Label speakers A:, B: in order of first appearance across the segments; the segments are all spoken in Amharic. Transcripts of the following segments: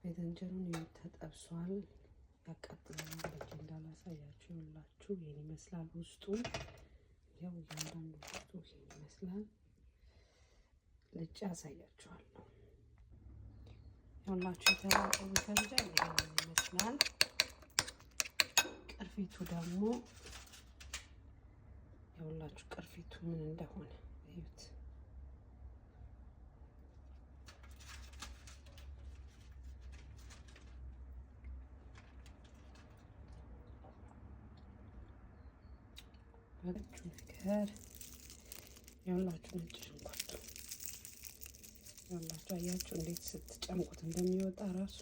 A: በዘንጀሩን ተጠብሷል። ያቃጥላል። በእጅ እንዳላሳያችሁ ይኸውላችሁ ይሄን ይመስላል። ውስጡ ያው እያንዳንዱ ውስጡ ይሄን ይመስላል። ልጭ ያሳያችኋለሁ። ይኸውላችሁ የተላጠው በዘንጀር ይሄን ይመስላል። ቅርፊቱ ደግሞ ይኸውላችሁ ቅርፊቱ ምን እንደሆነ እዩት። በእጁ ነገር ይኸውላችሁ ነጭ ሽንኩርት ይኸውላችሁ አያችሁ እንዴት ስትጨምቁት እንደሚወጣ ራሱ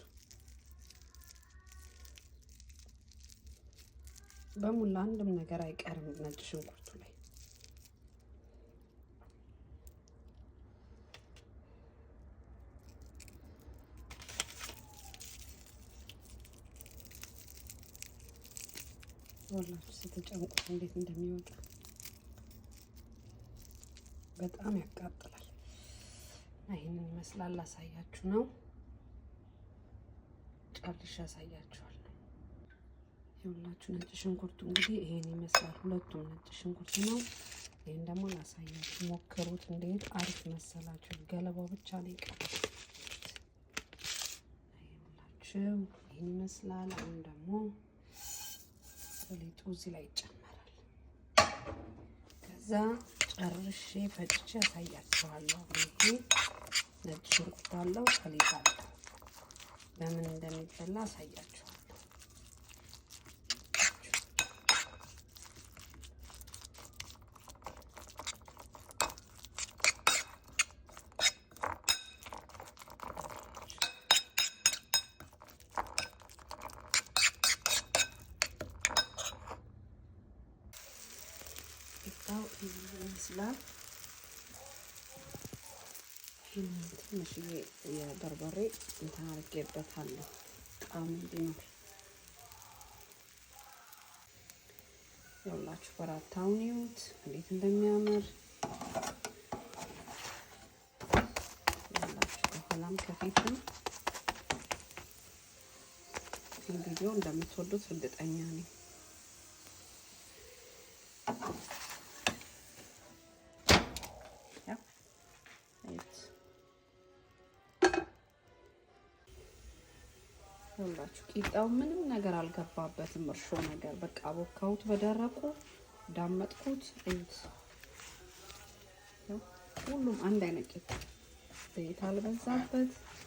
A: በሙላ አንድም ነገር አይቀርም ነጭ ሽንኩርቱ ላይ። ይኸውላችሁ ስትጨምቁት እንዴት እንደሚወጣ በጣም ያቃጥላል። ይሄንን ይመስላል። ላሳያችሁ ነው። ጨርሼ ያሳያችኋለሁ። ይኸውላችሁ ነጭ ሽንኩርቱ እንግዲህ ይሄን ይመስላል። ሁለቱም ነጭ ሽንኩርት ነው። ይሄን ደግሞ ላሳያችሁ። ሞክሩት። እንዴት አሪፍ መሰላችሁ። ገለባው ብቻ ነው የቀረው። ይኸውላችሁ ይሄን ይመስላል። አሁን ደግሞ ሰሊጡ እዚህ ላይ ይጨመራል። ከዛ ጨርሼ ፈጭቼ ያሳያችኋለሁ። ይሄ ነጭ ሽንኩርት አለው፣ ሰሊጥ አለው። በምን እንደሚበላ ያሳያችኋለሁ። ይመስላል። ትንሽዬ የበርበሬ እንትን አድርጌበታለሁ ጣዕም እንዲኖር። ይኸውላችሁ በራታውን ይዩት እንዴት እንደሚያምር። ይኸውላችሁ ከኋላም ከፊትም። ይህን ቪዲዮ እንደምትወዱት እርግጠኛ ነኝ። ይኸውላችሁ ቂጣው ምንም ነገር አልገባበትም። እርሾ ነገር በቃ ቦካሁት፣ በደረቁ ዳመጥኩት። እዩት፣ ሁሉም አንድ አይነት ቂጣ፣ ዘይት አልበዛበት።